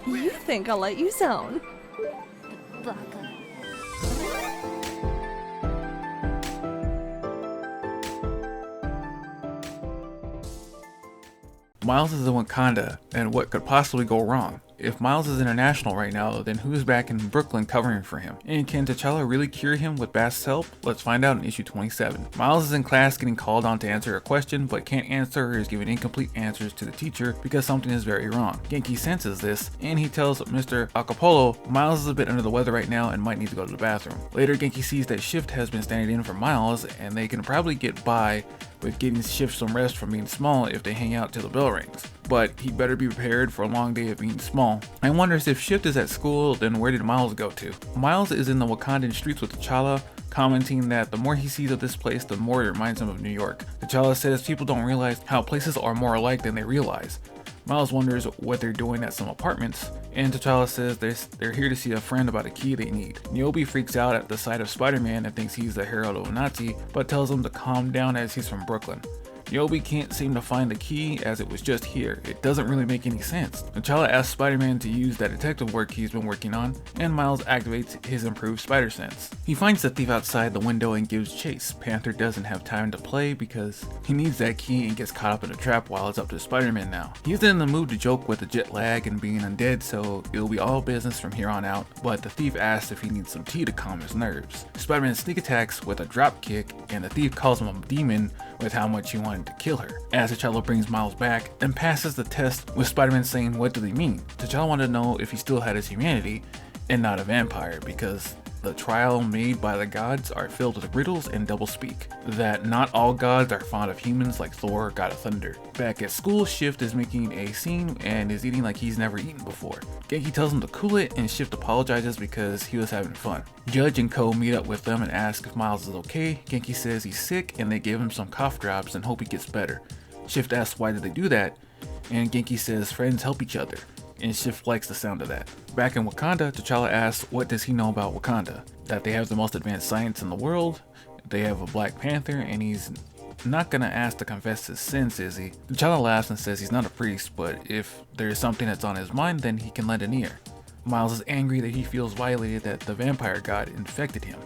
You think I'll let you zone? Baka. Miles is in Wakanda, and what could possibly go wrong? If Miles is international right now, then who's back in Brooklyn covering for him? And can T'Challa really cure him with Bast's help? Let's find out in issue 27. Miles is in class getting called on to answer a question, but can't answer or is giving incomplete answers to the teacher because something is very wrong. Genki senses this, and he tells Mr. Acapulco Miles is a bit under the weather right now and might need to go to the bathroom. Later, Genki sees that Shift has been standing in for Miles, and they can probably get by with getting Shift some rest from being small if they hang out till the bell rings. But he better be prepared for a long day of being small. And wonders if Shift is at school, then where did Miles go to? Miles is in the Wakandan streets with T'Challa, commenting that the more he sees of this place, the more it reminds him of New York. T'Challa says people don't realize how places are more alike than they realize. Miles wonders what they're doing at some apartments, and T'Challa says they're here to see a friend about a key they need. Niobe freaks out at the sight of Spider-Man and thinks he's the herald of a Nazi, but tells him to calm down as he's from Brooklyn. Niobe can't seem to find the key as it was just here. It doesn't really make any sense. T'Challa asks Spider-Man to use that detective work he's been working on, and Miles activates his improved spider sense. He finds the thief outside the window and gives chase. Panther doesn't have time to play because he needs that key and gets caught up in a trap while it's up to Spider-Man now. He's in the mood to joke with the jet lag and being undead, so it'll be all business from here on out, but the thief asks if he needs some tea to calm his nerves. Spider-Man sneak attacks with a drop kick, and the thief calls him a demon with how much he wanted to kill her. As T'Challa brings Miles back and passes the test with Spider-Man saying what do they mean. T'Challa wanted to know if he still had his humanity and not a vampire, because the trial made by the gods are filled with riddles and doublespeak. That not all gods are fond of humans like Thor, God of Thunder. Back at school, Shift is making a scene and is eating like he's never eaten before. Genki tells him to cool it, and Shift apologizes because he was having fun. Judge and Co meet up with them and ask if Miles is okay. Genki says he's sick and they give him some cough drops and hope he gets better. Shift asks why did they do that, and Genki says friends help each other, and Shift likes the sound of that. Back in Wakanda, T'Challa asks what does he know about Wakanda? That they have the most advanced science in the world, they have a Black Panther, and he's not gonna ask to confess his sins, is he? T'Challa laughs and says he's not a priest, but if there's something that's on his mind, then he can lend an ear. Miles is angry that he feels violated that the vampire god infected him,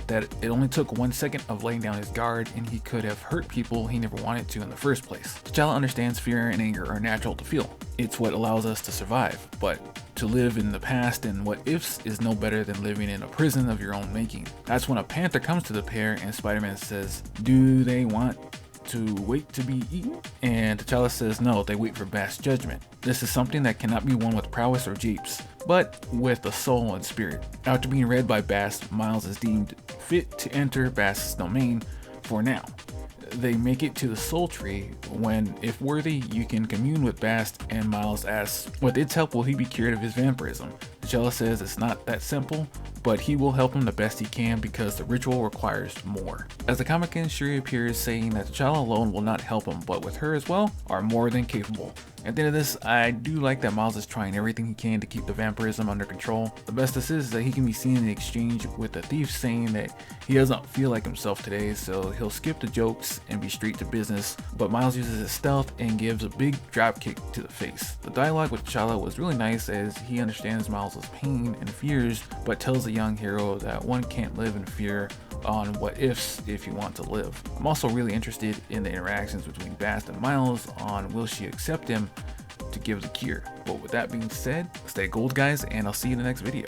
that it only took 1 second of laying down his guard and he could have hurt people he never wanted to in the first place. T'Challa understands fear and anger are natural to feel. It's what allows us to survive, but to live in the past and what ifs is no better than living in a prison of your own making. That's when a panther comes to the pair and Spider-Man says, do they want to wait to be eaten? And T'Challa says no, they wait for Bast's judgment. This is something that cannot be won with prowess or japes, but with the soul and spirit. After being read by Bast, Miles is deemed fit to enter Bast's domain for now. They make it to the soul tree when, if worthy, you can commune with Bast, and Miles asks, with its help will he be cured of his vampirism? T'Challa says it's not that simple, but he will help him the best he can because the ritual requires more. As the comic ends, Shuri appears saying that T'Challa alone will not help him, but with her as well, are more than capable. At the end of this, I do like that Miles is trying everything he can to keep the vampirism under control. The best this is that he can be seen in the exchange with the thief saying that he doesn't feel like himself today, so he'll skip the jokes and be straight to business, but Miles uses his stealth and gives a big drop kick to the face. The dialogue with T'Challa was really nice as he understands Miles' pain and fears, but tells the young hero that one can't live in fear on what ifs if you want to live. I'm also really interested in the interactions between Bast and Miles on will she accept him to give the cure. But with that being said, stay gold guys, and I'll see you in the next video.